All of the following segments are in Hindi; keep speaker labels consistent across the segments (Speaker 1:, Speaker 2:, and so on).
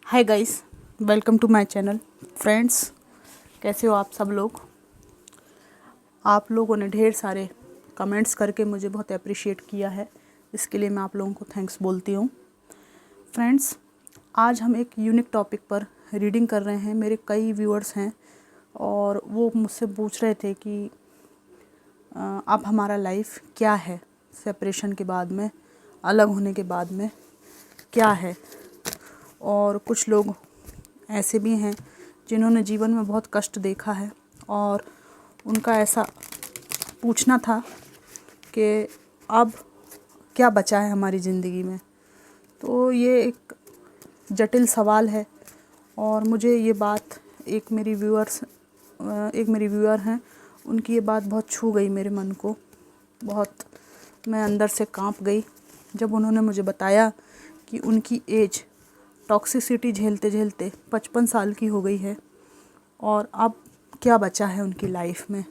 Speaker 1: Hi guys, welcome to my channel. Friends, कैसे हो आप सब लोग। आप लोगों ने ढेर सारे कमेंट्स करके मुझे बहुत अप्रिशिएट किया है, इसके लिए मैं आप लोगों को थैंक्स बोलती हूँ। फ्रेंड्स, आज हम एक यूनिक टॉपिक पर रीडिंग कर रहे हैं। मेरे कई व्यूअर्स हैं और वो मुझसे पूछ रहे थे कि अब हमारा लाइफ क्या है, सेपरेशन के बाद में, अलग होने के बाद में क्या है। और कुछ लोग ऐसे भी हैं जिन्होंने जीवन में बहुत कष्ट देखा है और उनका ऐसा पूछना था कि अब क्या बचा है हमारी ज़िंदगी में। तो ये एक जटिल सवाल है और मुझे ये बात एक मेरी व्यूअर हैं, उनकी ये बात बहुत छू गई मेरे मन को। बहुत मैं अंदर से कांप गई जब उन्होंने मुझे बताया कि उनकी एज टॉक्सिसिटी झेलते झेलते 55 साल की हो गई है और अब क्या बचा है उनकी लाइफ में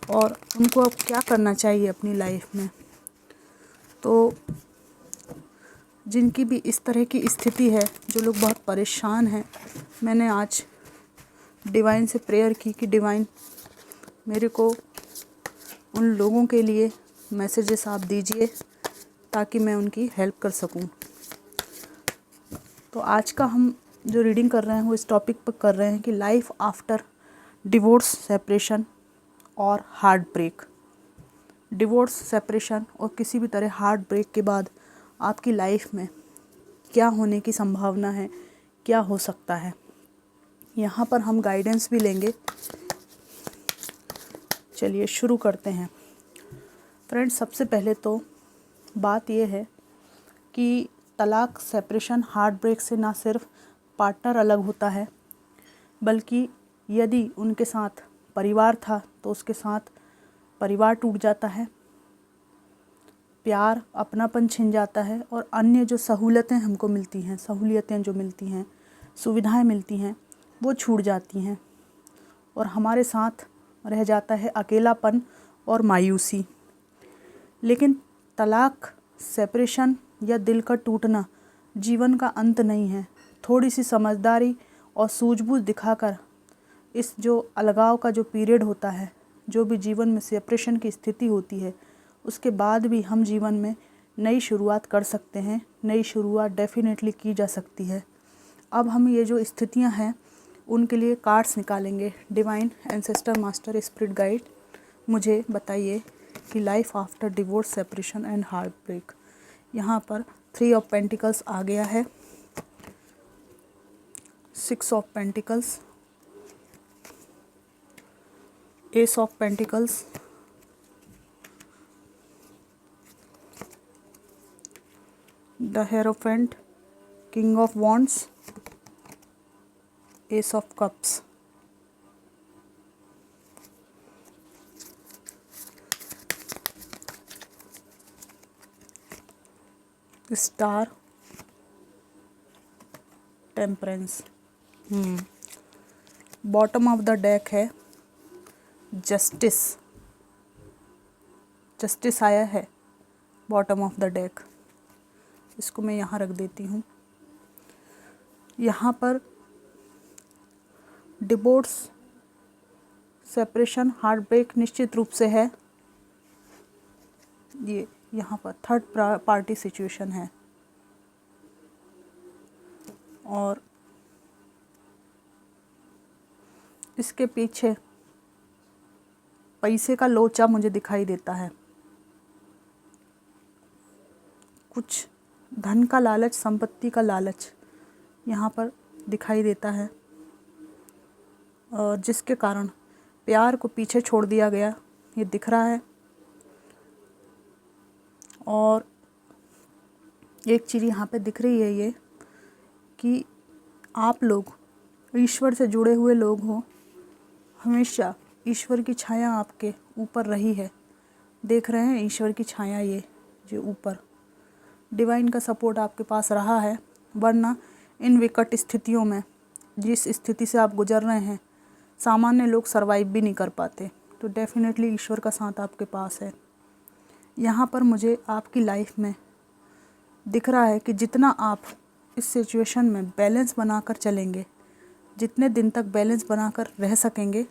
Speaker 1: और उनको अब क्या करना चाहिए अपनी लाइफ में। तो जिनकी भी इस तरह की स्थिति है, जो लोग बहुत परेशान हैं, मैंने आज डिवाइन से प्रेयर की कि डिवाइन मेरे को उन लोगों के लिए मैसेजेस आप दीजिए ताकि मैं उनकी हेल्प कर सकूं। तो आज का हम जो रीडिंग कर रहे हैं वो इस टॉपिक पर कर रहे हैं कि लाइफ आफ्टर डिवोर्स, सेपरेशन और हार्ट ब्रेक। डिवोर्स, सेपरेशन और किसी भी तरह हार्ट ब्रेक के बाद आपकी लाइफ में क्या होने की संभावना है, क्या हो सकता है। यहाँ पर हम गाइडेंस भी लेंगे। चलिए शुरू करते हैं। फ्रेंड्स, सबसे पहले तो बात यह है कि तलाक, सेपरेशन, हार्ट ब्रेक से ना सिर्फ पार्टनर अलग होता है, बल्कि यदि उनके साथ परिवार था तो उसके साथ परिवार टूट जाता है, प्यार, अपनापन छिन जाता है और अन्य जो सहूलतें हमको मिलती हैं, जो मिलती हैं, सुविधाएं मिलती हैं, वो छूट जाती हैं और हमारे साथ रह जाता है अकेलापन और मायूसी। लेकिन तलाक, सेपरेशन या दिल का टूटना जीवन का अंत नहीं है। थोड़ी सी समझदारी और सूझबूझ दिखाकर इस जो अलगाव का जो पीरियड होता है, जो भी जीवन में सेपरेशन की स्थिति होती है, उसके बाद भी हम जीवन में नई शुरुआत कर सकते हैं। नई शुरुआत डेफिनेटली की जा सकती है। अब हम ये जो स्थितियां हैं उनके लिए कार्ड्स निकालेंगे। Divine, ancestor, master, spirit guide, मुझे बताइए कि life after divorce, separation and heartbreak. यहाँ पर 3 ऑफ पेंटिकल्स आ गया है, 6 of pentacles, ace of pentacles, the hierophant, king of wands, ace of cups. Star, temperance. Bottom of the deck है जस्टिस। जस्टिस आया है बॉटम ऑफ द डेक। इसको मैं यहाँ रख देती हूँ। यहाँ पर डिवोर्स, सेपरेशन, हार्ट ब्रेक निश्चित रूप से है। ये यहाँ पर थर्ड पार्टी सिचुएशन है और इसके पीछे पैसे का लोचा मुझे दिखाई देता है। कुछ धन का लालच, संपत्ति का लालच यहाँ पर दिखाई देता है और जिसके कारण प्यार को पीछे छोड़ दिया गया, ये दिख रहा है। और एक चीज़ यहाँ पे दिख रही है ये कि आप लोग ईश्वर से जुड़े हुए लोग हो, हमेशा ईश्वर की छाया आपके ऊपर रही है। देख रहे हैं ईश्वर की छाया, ये जो ऊपर डिवाइन का सपोर्ट आपके पास रहा है, वरना इन विकट स्थितियों में, जिस स्थिति से आप गुजर रहे हैं, सामान्य लोग सरवाइव भी नहीं कर पाते। तो डेफिनेटली ईश्वर का साथ आपके पास है। यहाँ पर मुझे आपकी लाइफ में दिख रहा है कि जितना आप इस सिचुएशन में बैलेंस बनाकर चलेंगे, जितने दिन तक बैलेंस बनाकर रह सकेंगे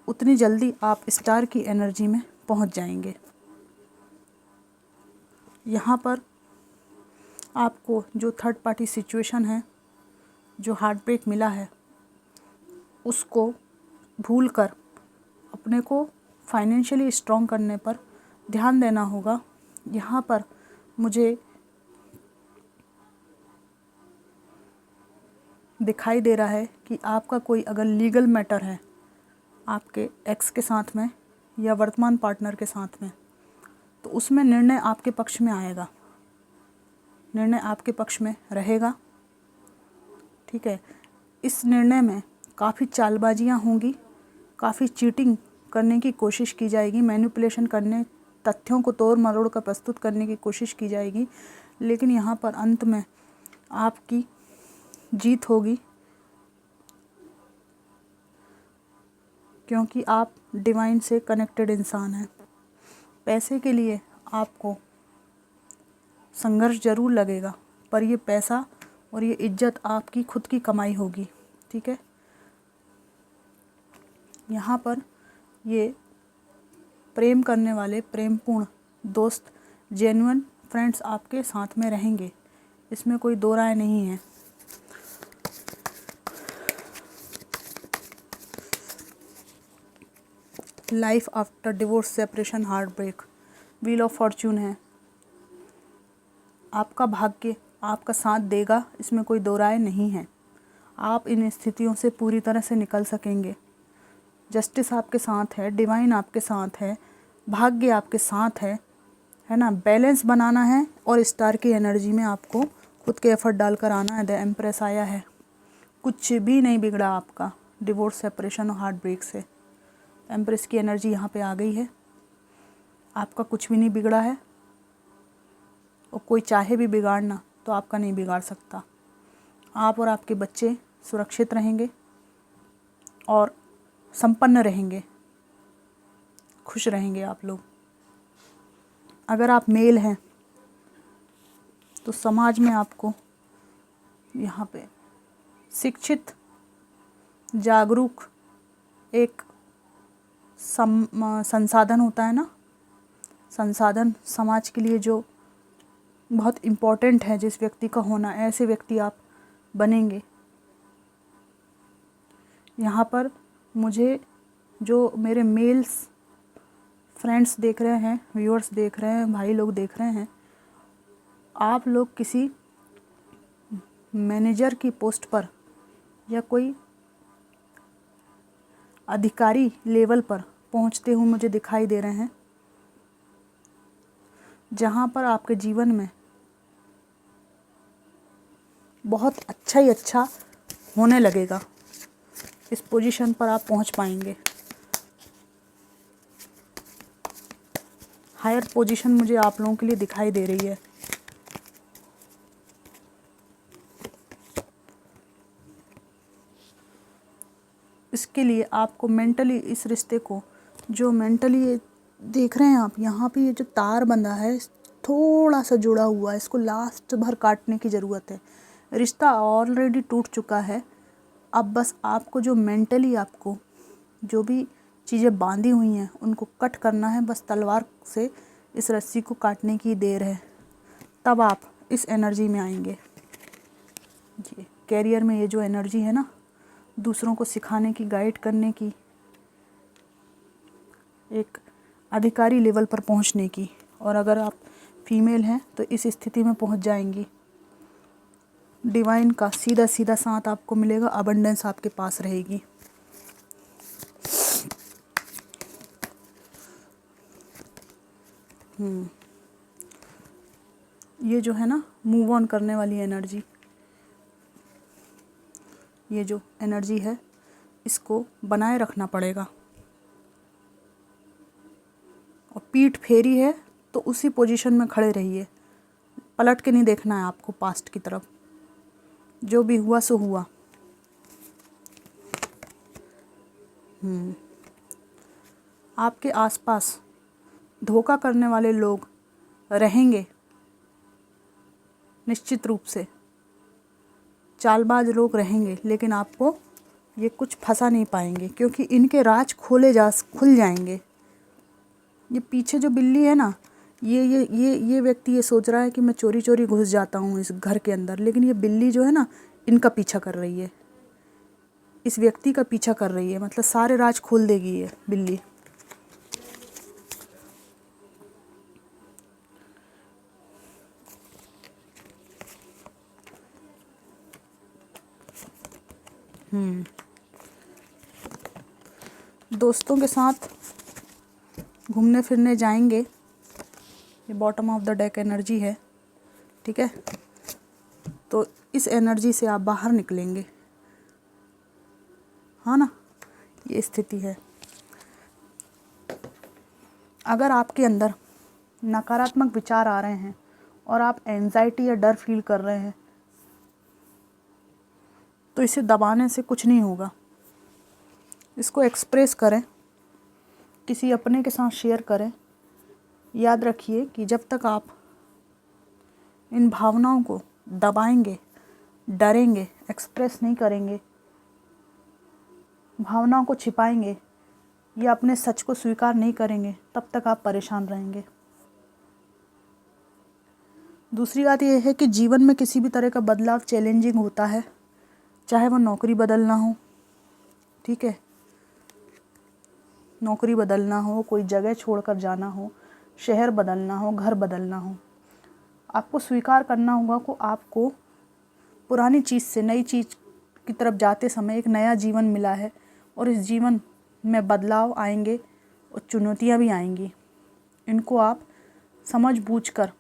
Speaker 1: उतनी जल्दी आप स्टार की एनर्जी में पहुंच जाएंगे। यहाँ पर आपको जो थर्ड पार्टी सिचुएशन है, जो हार्ट ब्रेक मिला है, उसको भूलकर अपने को फाइनेंशियली स्ट्रॉन्ग करने पर ध्यान देना होगा। यहाँ पर मुझे दिखाई दे रहा है कि आपका कोई अगर लीगल मैटर है आपके एक्स के साथ में या वर्तमान पार्टनर के साथ में, तो उसमें निर्णय आपके पक्ष में आएगा, निर्णय आपके पक्ष में रहेगा। ठीक है, इस निर्णय में काफ़ी चालबाजियाँ होंगी, काफ़ी चीटिंग करने की कोशिश की जाएगी, मैनिपुलेशन करने, तथ्यों को तोड़ मरोड़ कर प्रस्तुत करने की कोशिश की जाएगी, लेकिन यहाँ पर अंत में आपकी जीत होगी, क्योंकि आप डिवाइन से कनेक्टेड इंसान हैं। पैसे के लिए आपको संघर्ष जरूर लगेगा, पर ये पैसा और ये इज्जत आपकी खुद की कमाई होगी। ठीक है, यहाँ पर ये प्रेम करने वाले प्रेमपूर्ण दोस्त, जेन्युइन फ्रेंड्स आपके साथ में रहेंगे, इसमें कोई दो राय नहीं है। Life after divorce, separation, heartbreak, wheel of fortune है। आपका भाग्य आपका साथ देगा, इसमें कोई दो राय नहीं है। आप इन स्थितियों से पूरी तरह से निकल सकेंगे। जस्टिस आपके साथ है, डिवाइन आपके साथ है, भाग्य आपके साथ है ना। बैलेंस बनाना है और स्टार की एनर्जी में आपको खुद के एफर्ट डालकर आना है। द एम्प्रेस आया है, कुछ भी नहीं बिगड़ा आपका डिवोर्स, सेपरेशन और हार्ट ब्रेक से। एम्प्रेस की एनर्जी यहाँ पे आ गई है, आपका कुछ भी नहीं बिगड़ा है, और कोई चाहे भी बिगाड़ना तो आपका नहीं बिगाड़ सकता। आप और आपके बच्चे सुरक्षित रहेंगे और संपन्न रहेंगे, खुश रहेंगे आप लोग। अगर आप मेल हैं तो समाज में आपको यहाँ पे शिक्षित, जागरूक एक संसाधन होता है ना, संसाधन समाज के लिए जो बहुत इम्पोर्टेंट है जिस व्यक्ति का होना, ऐसे व्यक्ति आप बनेंगे। यहाँ पर मुझे जो मेरे मेल्स फ्रेंड्स देख रहे हैं, व्यूअर्स देख रहे हैं, भाई लोग देख रहे हैं, आप लोग किसी मैनेजर की पोस्ट पर या कोई अधिकारी लेवल पर पहुंचते हुए मुझे दिखाई दे रहे हैं, जहां पर आपके जीवन में बहुत अच्छा ही अच्छा होने लगेगा। इस पोजीशन पर आप पहुंच पाएंगे। हायर पोजीशन मुझे आप लोगों के लिए दिखाई दे रही है। इसके लिए आपको मेंटली इस रिश्ते को, जो मेंटली देख रहे हैं आप, यहाँ पे ये जो तार बंधा है थोड़ा सा जुड़ा हुआ है, इसको लास्ट भर काटने की ज़रूरत है। रिश्ता ऑलरेडी टूट चुका है, अब बस आपको जो मेंटली आपको जो भी चीज़ें बांधी हुई हैं उनको कट करना है। बस तलवार से इस रस्सी को काटने की देर है, तब आप इस एनर्जी में आएंगे। जी, कैरियर में ये जो एनर्जी है ना, दूसरों को सिखाने की, गाइड करने की, एक अधिकारी लेवल पर पहुंचने की, और अगर आप फीमेल हैं तो इस स्थिति में पहुंच जाएंगी। डिवाइन का सीधा सीधा साथ आपको मिलेगा, अबंडेंस आपके पास रहेगी। ये जो है ना मूव ऑन करने वाली एनर्जी, ये जो एनर्जी है इसको बनाए रखना पड़ेगा। और पीठ फेरी है तो उसी पोजीशन में खड़े रहिए, पलट के नहीं देखना है आपको पास्ट की तरफ। जो भी हुआ सो हुआ। आपके आसपास धोखा करने वाले लोग रहेंगे निश्चित रूप से, चालबाज लोग रहेंगे, लेकिन आपको ये कुछ फंसा नहीं पाएंगे, क्योंकि इनके राज खुल जाएंगे। ये पीछे जो बिल्ली है ना, ये व्यक्ति ये सोच रहा है कि मैं चोरी चोरी घुस जाता हूँ इस घर के अंदर, लेकिन ये बिल्ली जो है ना, इनका पीछा कर रही है, इस व्यक्ति का पीछा कर रही है। मतलब सारे राज खोल देगी ये बिल्ली। दोस्तों के साथ घूमने फिरने जाएंगे, ये bottom of the deck energy है, ठीक है। तो इस एनर्जी से आप बाहर निकलेंगे, हाँ ना, ये स्थिति है। अगर आपके अंदर नकारात्मक विचार आ रहे हैं और आप एंजाइटी या डर फील कर रहे हैं, तो इसे दबाने से कुछ नहीं होगा। इसको एक्सप्रेस करें, किसी अपने के साथ शेयर करें। याद रखिए कि जब तक आप इन भावनाओं को दबाएंगे, डरेंगे, एक्सप्रेस नहीं करेंगे, भावनाओं को छिपाएंगे या अपने सच को स्वीकार नहीं करेंगे, तब तक आप परेशान रहेंगे। दूसरी बात यह है कि जीवन में किसी भी तरह का बदलाव चैलेंजिंग होता है, चाहे वो नौकरी बदलना हो, ठीक है, नौकरी बदलना हो, कोई जगह छोड़कर जाना हो, शहर बदलना हो, घर बदलना हो। आपको स्वीकार करना होगा कि आपको पुरानी चीज़ से नई चीज़ की तरफ जाते समय एक नया जीवन मिला है, और इस जीवन में बदलाव आएंगे और चुनौतियां भी आएंगी। इनको आप समझ बूझ कर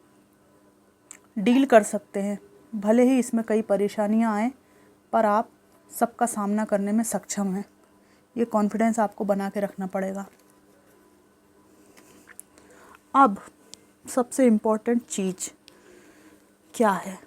Speaker 1: डील कर सकते हैं। भले ही इसमें कई परेशानियां आएँ, पर आप सबका सामना करने में सक्षम हैं। ये कॉन्फिडेंस आपको बना के रखना पड़ेगा। अब सबसे इम्पोर्टेंट चीज़ क्या है?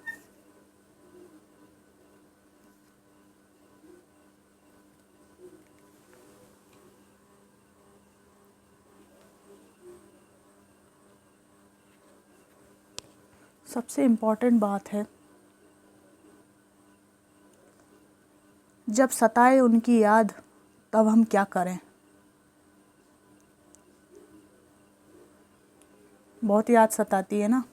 Speaker 1: सबसे इम्पोर्टेंट बात है, जब सताए उनकी याद, तब हम क्या करें। बहुत याद सताती है ना।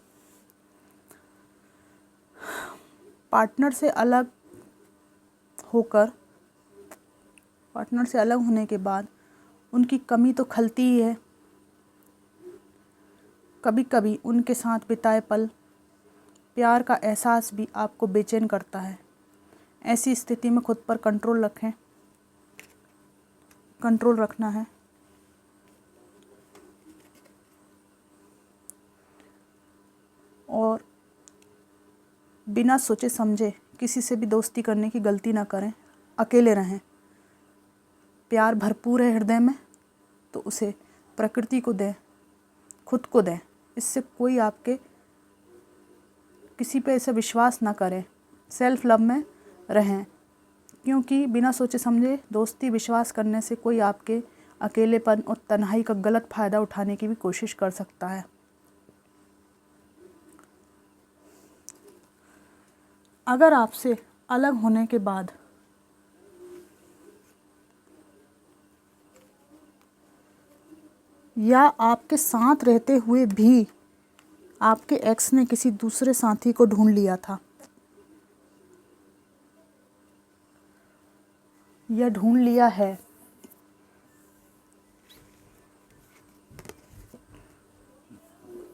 Speaker 1: पार्टनर से अलग होने के बाद उनकी कमी तो खलती ही है। कभी कभी उनके साथ बिताए पल, प्यार का एहसास भी आपको बेचैन करता है। ऐसी स्थिति में खुद पर कंट्रोल रखें, कंट्रोल रखना है। और बिना सोचे समझे किसी से भी दोस्ती करने की गलती ना करें। अकेले रहें। प्यार भरपूर है हृदय में, तो उसे प्रकृति को दें, खुद को दें। इससे कोई आपके किसी पे ऐसा विश्वास ना करें। सेल्फ लव में रहें, क्योंकि बिना सोचे समझे दोस्ती विश्वास करने से कोई आपके अकेलेपन और तन्हाई का गलत फ़ायदा उठाने की भी कोशिश कर सकता है। अगर आपसे अलग होने के बाद या आपके साथ रहते हुए भी आपके एक्स ने किसी दूसरे साथी को ढूंढ लिया था या ढूंढ लिया है,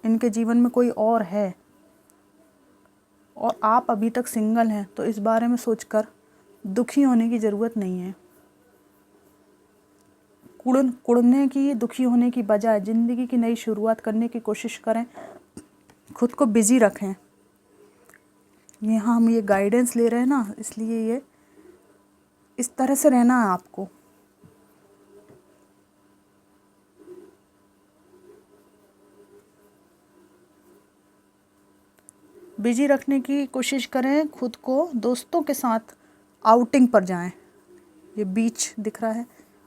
Speaker 1: इनके जीवन में कोई और है और आप अभी तक सिंगल हैं, तो इस बारे में सोचकर दुखी होने की ज़रूरत नहीं है। कुड़ने की, दुखी होने की बजाय ज़िंदगी की नई शुरुआत करने की कोशिश करें। खुद को बिज़ी रखें। यहाँ हम ये गाइडेंस ले रहे हैं ना, इसलिए ये इस तरह से रहना है आपको। बिजी रखने की कोशिश करें खुद को। दोस्तों के साथ आउटिंग पर जाएं। ये बीच दिख रहा है,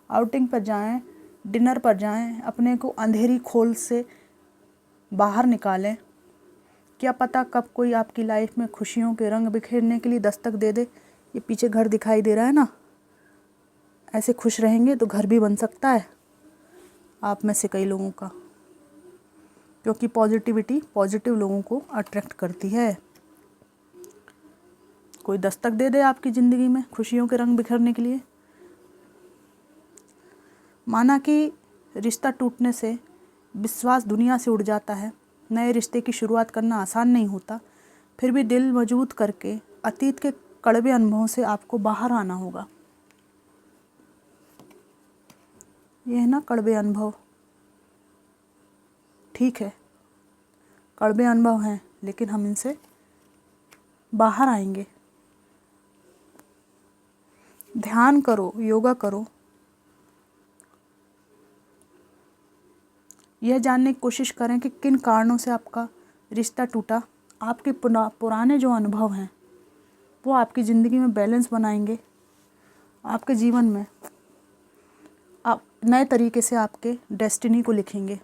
Speaker 1: आउटिंग पर जाएं, डिनर पर जाएं। अपने को अंधेरी खोल से बाहर निकालें। क्या पता कब कोई आपकी लाइफ में खुशियों के रंग बिखेरने के लिए दस्तक दे दे। ये पीछे घर दिखाई दे रहा है ना, ऐसे खुश रहेंगे तो घर भी बन सकता है आप में से कई लोगों का, क्योंकि पॉजिटिविटी पॉजिटिव लोगों को अट्रैक्ट करती है। कोई दस्तक दे दे आपकी ज़िंदगी में खुशियों के रंग बिखरने के लिए। माना कि रिश्ता टूटने से विश्वास दुनिया से उड़ जाता है। नए रिश्ते की शुरुआत करना आसान नहीं होता, फिर भी दिल मजबूत करके अतीत के कड़वे अनुभवों से आपको बाहर आना होगा। ये है ना कड़वे अनुभव, ठीक है, कड़वे अनुभव हैं, लेकिन हम इनसे बाहर आएंगे। ध्यान करो, योगा करो, यह जानने की कोशिश करें कि किन कारणों से आपका रिश्ता टूटा। आपके पुराने जो अनुभव हैं वो आपकी ज़िंदगी में बैलेंस बनाएंगे। आपके जीवन में आप नए तरीके से आपके डेस्टिनी को लिखेंगे।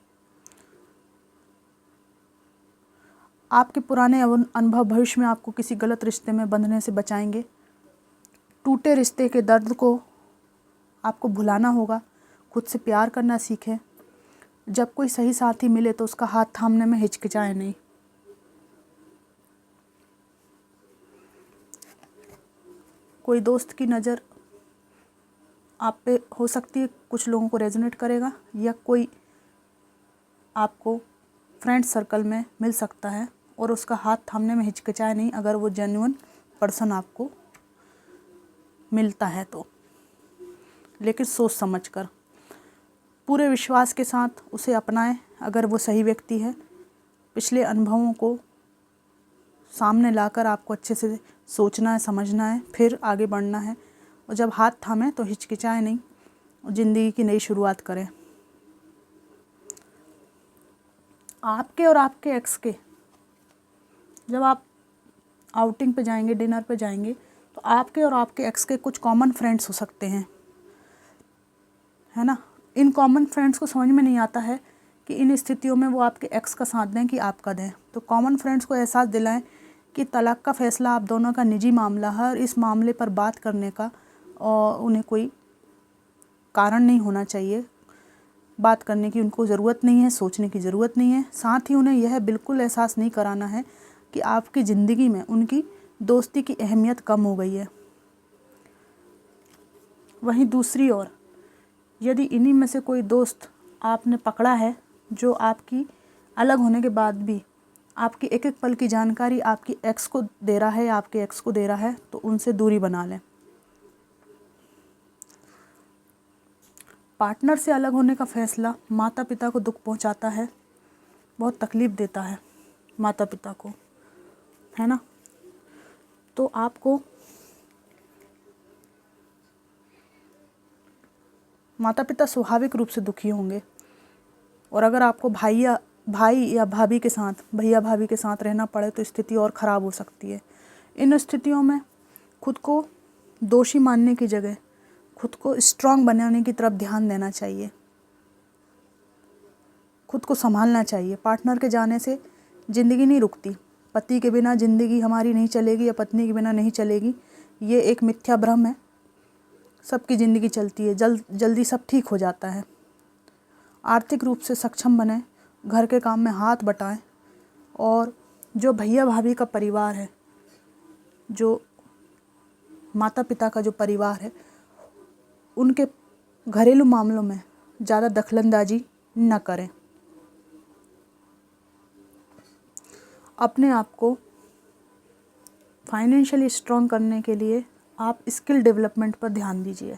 Speaker 1: आपके पुराने अनुभव भविष्य में आपको किसी गलत रिश्ते में बंधने से बचाएंगे। टूटे रिश्ते के दर्द को आपको भुलाना होगा। खुद से प्यार करना सीखें। जब कोई सही साथी मिले तो उसका हाथ थामने में हिचकिचाएं नहीं। कोई दोस्त की नज़र आप पे हो सकती है, कुछ लोगों को रेजोनेट करेगा, या कोई आपको फ्रेंड सर्कल में मिल सकता है और उसका हाथ थामने में हिचकिचाए नहीं, अगर वो जेन्युइन पर्सन आपको मिलता है तो। लेकिन सोच समझ कर, पूरे विश्वास के साथ उसे अपनाएं अगर वो सही व्यक्ति है। पिछले अनुभवों को सामने लाकर आपको अच्छे से सोचना है, समझना है, फिर आगे बढ़ना है। और जब हाथ थामे तो हिचकिचाए नहीं, ज़िंदगी की नई शुरुआत करें। आपके और आपके एक्स के जब आप आउटिंग पे जाएंगे, डिनर पे जाएंगे, तो आपके और आपके एक्स के कुछ कॉमन फ्रेंड्स हो सकते हैं, है ना। इन कॉमन फ्रेंड्स को समझ में नहीं आता है कि इन स्थितियों में वो आपके एक्स का साथ दें कि आपका दें। तो कॉमन फ्रेंड्स को एहसास दिलाएं कि तलाक का फ़ैसला आप दोनों का निजी मामला है और इस मामले पर बात करने का और उन्हें कोई कारण नहीं होना चाहिए। बात करने की उनको ज़रूरत नहीं है, सोचने की ज़रूरत नहीं है। साथ ही उन्हें यह बिल्कुल एहसास नहीं कराना है कि आपकी ज़िंदगी में उनकी दोस्ती की अहमियत कम हो गई है। वहीं दूसरी ओर यदि इन्हीं में से कोई दोस्त आपने पकड़ा है जो आपकी अलग होने के बाद भी आपकी एक एक पल की जानकारी आपकी एक्स को दे रहा है या आपके एक्स को दे रहा है, तो उनसे दूरी बना लें। पार्टनर से अलग होने का फ़ैसला माता पिता को दुख पहुंचाता है, बहुत तकलीफ़ देता है माता पिता को, है ना। तो आपको माता पिता स्वाभाविक रूप से दुखी होंगे। और अगर आपको भाई या भाभी के साथ, भैया भाभी के साथ रहना पड़े तो स्थिति और ख़राब हो सकती है। इन स्थितियों में खुद को दोषी मानने की जगह खुद को स्ट्रांग बनाने की तरफ ध्यान देना चाहिए। खुद को संभालना चाहिए। पार्टनर के जाने से ज़िंदगी नहीं रुकती। पति के बिना ज़िंदगी हमारी नहीं चलेगी या पत्नी के बिना नहीं चलेगी, ये एक मिथ्या भ्रम है। सबकी ज़िंदगी चलती है, जल्दी सब ठीक हो जाता है। आर्थिक रूप से सक्षम बने, घर के काम में हाथ बटाएं। और जो भैया भाभी का परिवार है, जो माता पिता का जो परिवार है, उनके घरेलू मामलों में ज़्यादा दखलंदाजी न करें। अपने आप को फाइनेंशियली स्ट्रॉन्ग करने के लिए आप स्किल डेवलपमेंट पर ध्यान दीजिए।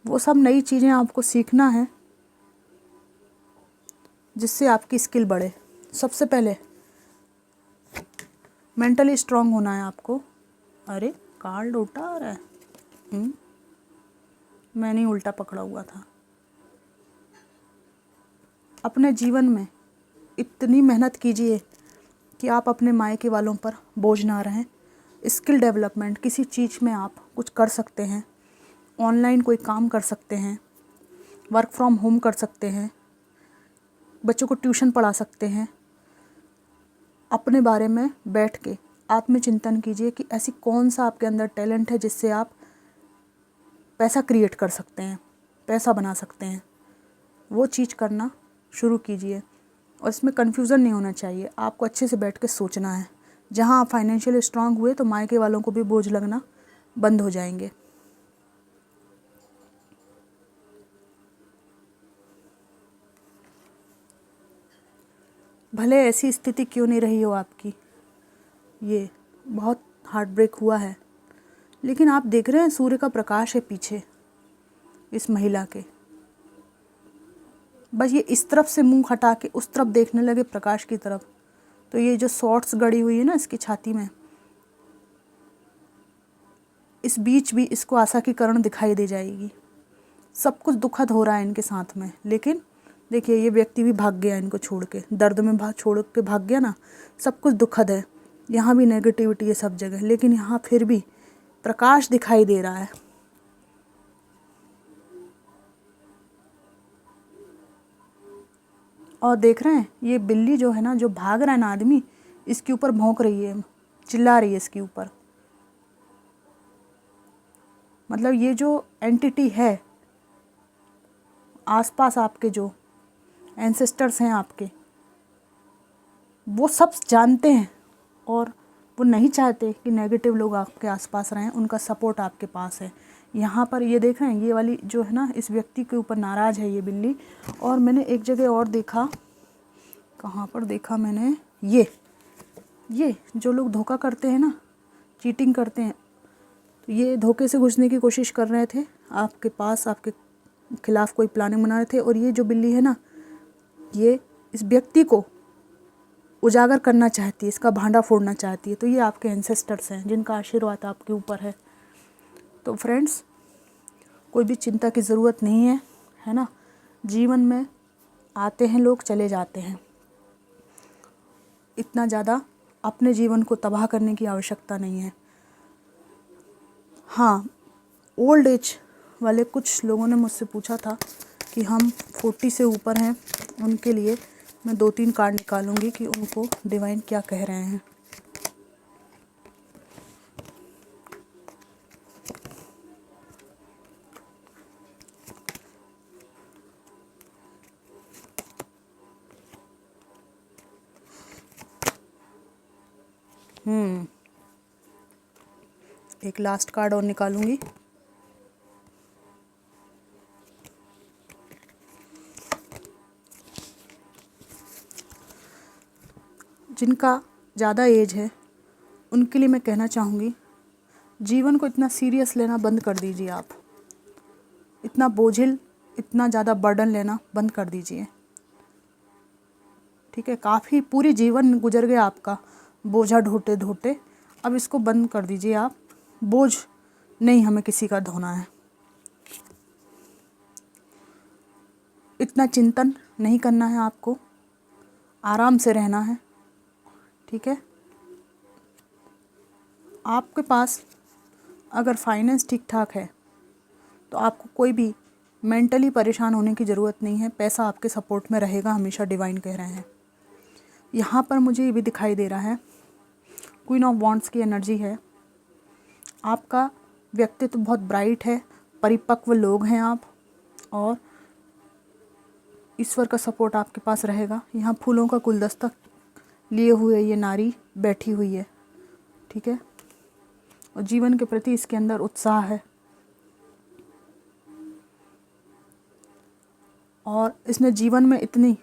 Speaker 1: वो सब नई चीज़ें आपको सीखना है जिससे आपकी स्किल बढ़े। सबसे पहले मेंटली स्ट्रांग होना है आपको। अरे कार्ड उल्टा आ रहा है, मैंने उल्टा पकड़ा हुआ था। अपने जीवन में इतनी मेहनत कीजिए कि आप अपने मायके वालों पर बोझ ना रहें। स्किल डेवलपमेंट, किसी चीज़ में आप कुछ कर सकते हैं, ऑनलाइन कोई काम कर सकते हैं, वर्क फ्रॉम होम कर सकते हैं, बच्चों को ट्यूशन पढ़ा सकते हैं, अपने बारे में बैठ के आत्मचिंतन कीजिए कि ऐसी कौन सा आपके अंदर टैलेंट है जिससे आप पैसा क्रिएट कर सकते हैं, पैसा बना सकते हैं। वो चीज़ करना शुरू कीजिए और इसमें कन्फ्यूज़न नहीं होना चाहिए। आपको अच्छे से बैठ के सोचना है। जहाँ आप फाइनेंशियली स्ट्रांग हुए तो मायके वालों को भी बोझ लगना बंद हो जाएंगे। भले ऐसी स्थिति क्यों नहीं रही हो आपकी, ये बहुत हार्ट ब्रेक हुआ है, लेकिन आप देख रहे हैं सूर्य का प्रकाश है पीछे इस महिला के। बस ये इस तरफ से मुंह हटा के उस तरफ देखने लगे प्रकाश की तरफ, तो ये जो शॉर्ट्स गड़ी हुई है ना इसकी छाती में, इस बीच भी इसको आशा की किरण दिखाई दे जाएगी। सब कुछ दुखद हो रहा है इनके साथ में, लेकिन देखिए ये व्यक्ति भी भाग गया इनको छोड़ के, दर्द में छोड़ के भाग गया ना। सब कुछ दुखद है, यहाँ भी नेगेटिविटी है सब जगह, लेकिन यहाँ फिर भी प्रकाश दिखाई दे रहा है। और देख रहे हैं ये बिल्ली जो है ना, जो भाग रहा है ना आदमी, इसके ऊपर भौंक रही है, चिल्ला रही है इसके ऊपर। मतलब ये जो एंटिटी है आसपास, आपके जो एंसेस्टर्स हैं आपके, वो सब जानते हैं और वो नहीं चाहते कि नेगेटिव लोग आपके आसपास रहें। उनका सपोर्ट आपके पास है। यहाँ पर ये देख रहे हैं, ये वाली जो है ना, इस व्यक्ति के ऊपर नाराज़ है ये बिल्ली। और मैंने एक जगह और देखा, कहाँ पर देखा मैंने, ये जो लोग धोखा करते हैं ना, चीटिंग करते हैं, तो ये धोखे से घुसने की कोशिश कर रहे थे आपके पास, आपके खिलाफ़ कोई प्लानिंग बना रहे थे। और ये जो बिल्ली है ना, ये इस व्यक्ति को उजागर करना चाहती है, इसका भांडा फोड़ना चाहती है। तो ये आपके एंसेस्टर्स हैं जिनका आशीर्वाद आपके ऊपर है। तो फ्रेंड्स, कोई भी चिंता की ज़रूरत नहीं है ना। जीवन में आते हैं लोग, चले जाते हैं। इतना ज़्यादा अपने जीवन को तबाह करने की आवश्यकता नहीं है। हाँ, ओल्ड एज वाले कुछ लोगों ने मुझसे पूछा था कि हम 40 से ऊपर हैं, उनके लिए मैं 2-3 कार्ड निकालूंगी कि उनको डिवाइन क्या कह रहे हैं। एक लास्ट कार्ड और निकालूंगी। जिनका ज़्यादा एज है उनके लिए मैं कहना चाहूँगी, जीवन को इतना सीरियस लेना बंद कर दीजिए। आप इतना बोझिल, इतना ज़्यादा बर्डन लेना बंद कर दीजिए। ठीक है, काफ़ी पूरी जीवन गुजर गया आपका बोझा ढोते ढोते। अब इसको बंद कर दीजिए आप। बोझ नहीं हमें किसी का ढोना है, इतना चिंतन नहीं करना है आपको, आराम से रहना है। ठीक है, आपके पास अगर फाइनेंस ठीक ठाक है तो आपको कोई भी मेंटली परेशान होने की ज़रूरत नहीं है। पैसा आपके सपोर्ट में रहेगा हमेशा, डिवाइन कह रहे हैं। यहाँ पर मुझे ये भी दिखाई दे रहा है, क्वीन ऑफ वॉन्ड्स की एनर्जी है। आपका व्यक्तित्व बहुत ब्राइट है, परिपक्व लोग हैं आप, और ईश्वर का सपोर्ट आपके पास रहेगा। यहाँ फूलों का गुलदस्ता लिए हुए ये नारी बैठी हुई है। ठीक है, और जीवन के प्रति इसके अंदर उत्साह है, और इसने जीवन में इतनी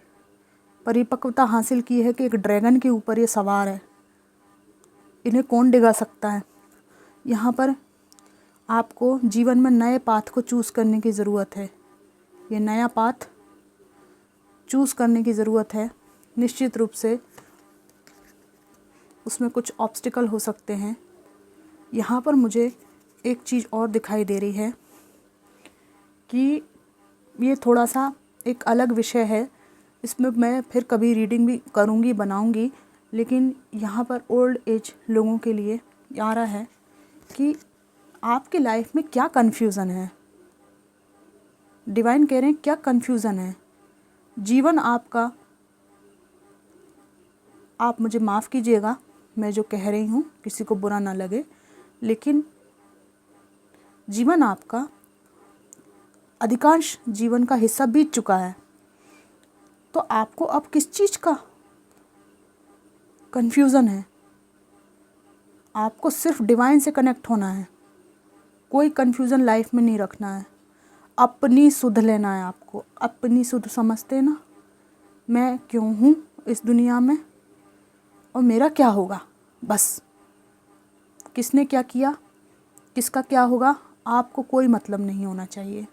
Speaker 1: परिपक्वता हासिल की है कि एक ड्रैगन के ऊपर ये सवार है। इन्हें कौन डिगा सकता है। यहाँ पर आपको जीवन में नए पाथ को चूज़ करने की ज़रूरत है। ये नया पाथ चूज़ करने की ज़रूरत है। निश्चित रूप से उसमें कुछ ऑब्स्टिकल हो सकते हैं। यहाँ पर मुझे एक चीज़ और दिखाई दे रही है कि ये थोड़ा सा एक अलग विषय है, इसमें मैं फिर कभी रीडिंग भी करूँगी, बनाऊँगी। लेकिन यहाँ पर ओल्ड एज लोगों के लिए आ रहा है कि आपकी लाइफ में क्या कन्फ्यूज़न है। डिवाइन कह रहे हैं क्या कन्फ्यूज़न है। जीवन आपका आप मुझे माफ़ कीजिएगा, मैं जो कह रही हूँ किसी को बुरा ना लगे, लेकिन जीवन आपका अधिकांश जीवन का हिस्सा बीत चुका है। तो आपको अब किस चीज़ का कन्फ्यूज़न है? आपको सिर्फ डिवाइन से कनेक्ट होना है, कोई कन्फ्यूज़न लाइफ में नहीं रखना है। अपनी सुध लेना है आपको, अपनी सुध समझते ना, मैं क्यों हूँ इस दुनिया में और मेरा क्या होगा। बस किसने क्या किया, किसका क्या होगा, आपको कोई मतलब नहीं होना चाहिए।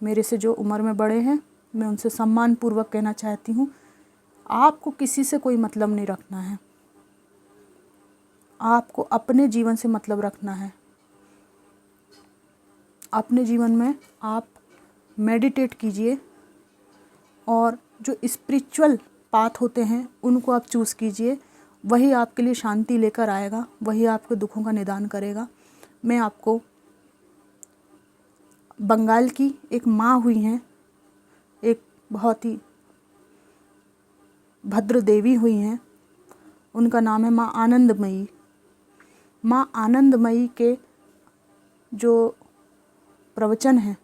Speaker 1: मेरे से जो उम्र में बड़े हैं, मैं उनसे सम्मान पूर्वक कहना चाहती हूँ, आपको किसी से कोई मतलब नहीं रखना है। आपको अपने जीवन से मतलब रखना है। अपने जीवन में आप मेडिटेट कीजिए और जो स्पिरिचुअल पाथ होते हैं उनको आप चूज़ कीजिए। वही आपके लिए शांति लेकर आएगा, वही आपके दुखों का निदान करेगा। मैं आपको बंगाल की एक माँ हुई हैं, एक बहुत ही भद्र देवी हुई हैं, उनका नाम है माँ आनंदमयी। माँ आनंदमयी के जो प्रवचन हैं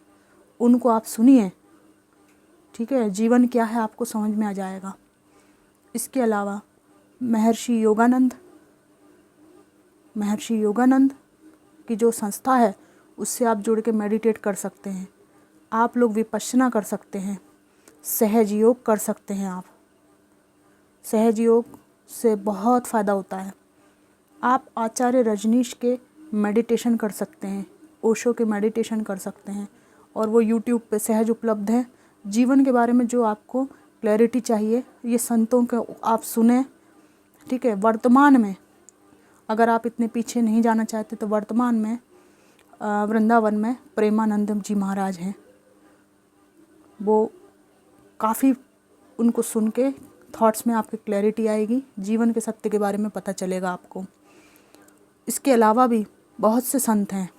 Speaker 1: उनको आप सुनिए, ठीक है। जीवन क्या है आपको समझ में आ जाएगा। इसके अलावा महर्षि योगानंद की जो संस्था है उससे आप जुड़ के मेडिटेट कर सकते हैं। आप लोग विपश्यना कर सकते हैं, सहज योग कर सकते हैं। आप सहज योग से बहुत फ़ायदा होता है। आप आचार्य रजनीश के मेडिटेशन कर सकते हैं, ओशो के मेडिटेशन कर सकते हैं, और वो यूट्यूब पे सहज उपलब्ध है। जीवन के बारे में जो आपको क्लैरिटी चाहिए, ये संतों के आप सुने, ठीक है। वर्तमान में अगर आप इतने पीछे नहीं जाना चाहते तो वर्तमान में वृंदावन में प्रेमानंद जी महाराज हैं। वो काफ़ी, उनको सुन के थॉट्स में आपकी क्लैरिटी आएगी, जीवन के सत्य के बारे में पता चलेगा आपको। इसके अलावा भी बहुत से संत हैं,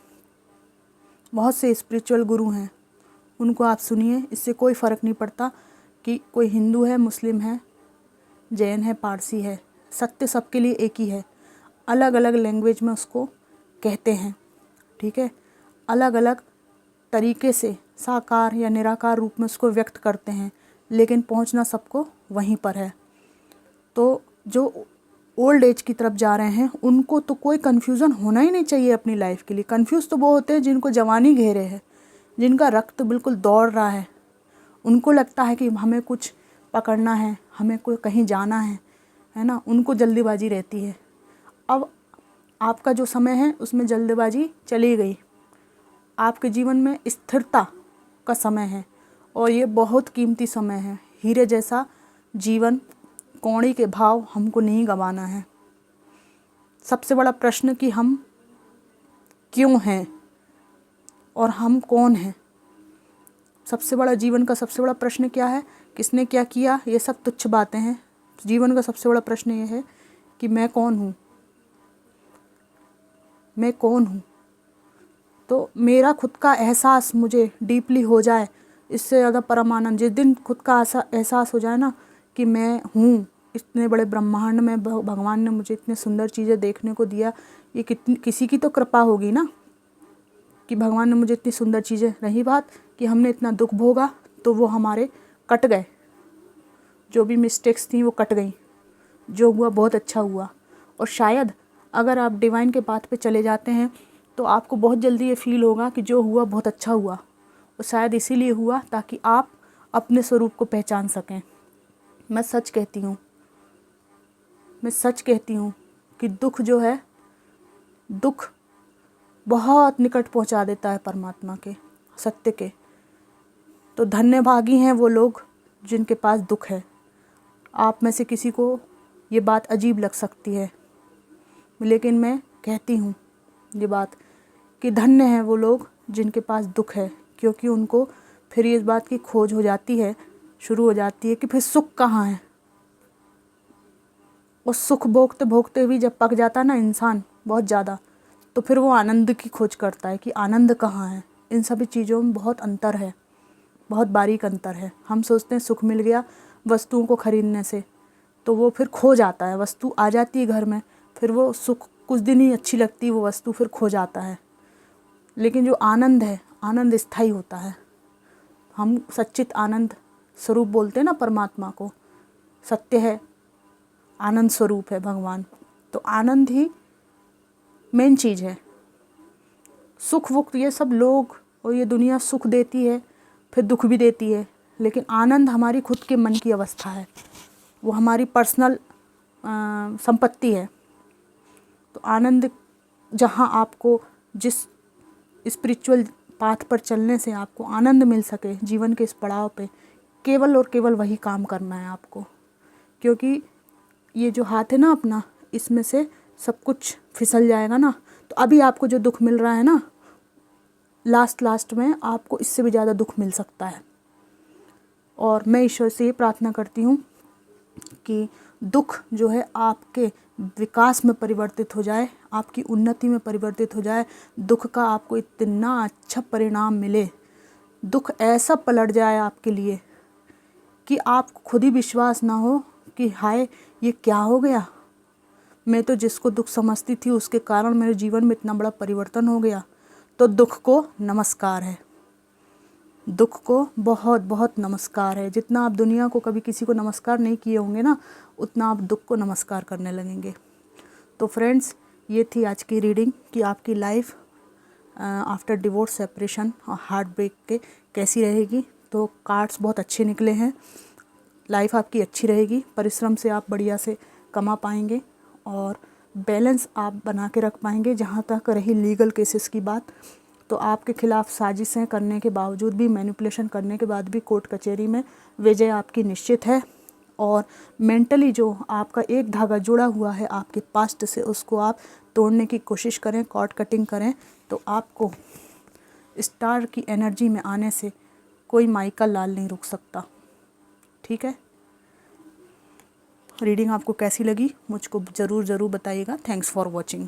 Speaker 1: बहुत से स्पिरिचुअल गुरु हैं, उनको आप सुनिए। इससे कोई फ़र्क नहीं पड़ता कि कोई हिंदू है, मुस्लिम है, जैन है, पारसी है, सत्य सबके लिए एक ही है। अलग अलग लैंग्वेज में उसको कहते हैं, ठीक है। अलग अलग तरीके से साकार या निराकार रूप में उसको व्यक्त करते हैं, लेकिन पहुंचना सबको वहीं पर है। तो जो ओल्ड एज की तरफ जा रहे हैं उनको तो कोई कन्फ्यूज़न होना ही नहीं चाहिए अपनी लाइफ के लिए। कन्फ्यूज़ तो वो होते हैं जिनको जवानी घेरे है, जिनका रक्त बिल्कुल दौड़ रहा है, उनको लगता है कि हमें कुछ पकड़ना है, हमें कोई कहीं जाना है ना, उनको जल्दीबाजी रहती है। अब आपका जो समय है उसमें जल्दबाजी चली गई, आपके जीवन में स्थिरता का समय है और ये बहुत कीमती समय है। हीरे जैसा जीवन, कौड़ी के भाव हमको नहीं गंवाना है। सबसे बड़ा प्रश्न कि हम क्यों हैं और हम कौन हैं। सबसे बड़ा जीवन का सबसे बड़ा प्रश्न क्या है, किसने क्या किया, ये सब तुच्छ बातें हैं। जीवन का सबसे बड़ा प्रश्न ये है कि मैं कौन हूँ, मैं कौन हूँ। तो मेरा खुद का एहसास मुझे डीपली हो जाए, इससे ज़्यादा परम आनंद। जिस दिन खुद का एहसास हो जाए ना कि मैं हूँ, इतने बड़े ब्रह्मांड में भगवान ने मुझे इतने सुंदर चीज़ें देखने को दिया, ये किसी की तो कृपा होगी ना कि भगवान ने मुझे इतनी सुंदर चीज़ें। रही बात कि हमने इतना दुख भोगा तो वो हमारे कट गए, जो भी मिस्टेक्स थी वो कट गई, जो हुआ बहुत अच्छा हुआ। और शायद अगर आप डिवाइन के पाथ पे चले जाते हैं तो आपको बहुत जल्दी ये फील होगा कि जो हुआ बहुत अच्छा हुआ, और शायद इसीलिए हुआ ताकि आप अपने स्वरूप को पहचान सकें। मैं सच कहती हूँ कि दुख जो है, दुख बहुत निकट पहुँचा देता है परमात्मा के, सत्य के। तो धन्यभागी हैं वो लोग जिनके पास दुख है। आप में से किसी को ये बात अजीब लग सकती है, लेकिन मैं कहती हूँ ये बात कि धन्य हैं वो लोग जिनके पास दुख है, क्योंकि उनको फिर इस बात की खोज हो जाती है, शुरू हो जाती है कि फिर सुख कहाँ है। और सुख भोगते भोगते भी जब पक जाता है ना इंसान बहुत ज़्यादा, तो फिर वो आनंद की खोज करता है कि आनंद कहाँ है। इन सभी चीज़ों में बहुत अंतर है, बहुत बारीक अंतर है। हम सोचते हैं सुख मिल गया वस्तुओं को खरीदने से, तो वो फिर खो जाता है। वस्तु आ जाती है घर में, फिर वो सुख कुछ दिन ही अच्छी लगती है वो वस्तु, फिर खो जाता है। लेकिन जो आनंद है, आनंद स्थायी होता है। हम सच्चित आनंद स्वरूप बोलते हैं ना परमात्मा को, सत्य है, आनंद स्वरूप है भगवान। तो आनंद ही मेन चीज़ है। सुख वुख ये सब लोग और ये दुनिया सुख देती है, फिर दुख भी देती है, लेकिन आनंद हमारी खुद के मन की अवस्था है, वो हमारी पर्सनल संपत्ति है। तो आनंद जहाँ आपको जिस स्पिरिचुअल पाथ पर चलने से आपको आनंद मिल सके जीवन के इस पड़ाव पे, केवल और केवल वही काम करना है आपको। क्योंकि ये जो हाथ है ना अपना, इसमें से सब कुछ फिसल जाएगा ना, तो अभी आपको जो दुख मिल रहा है ना, लास्ट में आपको इससे भी ज़्यादा दुख मिल सकता है। और मैं ईश्वर से ये प्रार्थना करती हूँ कि दुख जो है आपके विकास में परिवर्तित हो जाए, आपकी उन्नति में परिवर्तित हो जाए, दुख का आपको इतना अच्छा परिणाम मिले, दुख ऐसा पलट जाए आपके लिए कि आपको खुद ही विश्वास ना हो कि हाय ये क्या हो गया, मैं तो जिसको दुख समझती थी उसके कारण मेरे जीवन में इतना बड़ा परिवर्तन हो गया। तो दुख को नमस्कार है, दुख को बहुत बहुत नमस्कार है। जितना आप दुनिया को कभी किसी को नमस्कार नहीं किए होंगे ना, उतना आप दुख को नमस्कार करने लगेंगे। तो फ्रेंड्स, ये थी आज की रीडिंग कि आपकी लाइफ आफ्टर डिवोर्स, सेपरेशन और हार्ट ब्रेक के कैसी रहेगी। तो कार्ड्स बहुत अच्छे निकले हैं। लाइफ आपकी अच्छी रहेगी, परिश्रम से आप बढ़िया से कमा पाएंगे और बैलेंस आप बना के रख पाएंगे। जहाँ तक रही लीगल केसेस की बात, तो आपके खिलाफ साजिशें करने के बावजूद भी, मैनिपुलेशन करने के बाद भी कोर्ट कचहरी में विजय आपकी निश्चित है। और मेंटली जो आपका एक धागा जुड़ा हुआ है आपके पास्ट से, उसको आप तोड़ने की कोशिश करें, कॉर्ड कटिंग करें, तो आपको स्टार की एनर्जी में आने से कोई माइका लाल नहीं रोक सकता। ठीक है, रीडिंग आपको कैसी लगी मुझको ज़रूर बताइएगा। Thanks for watching.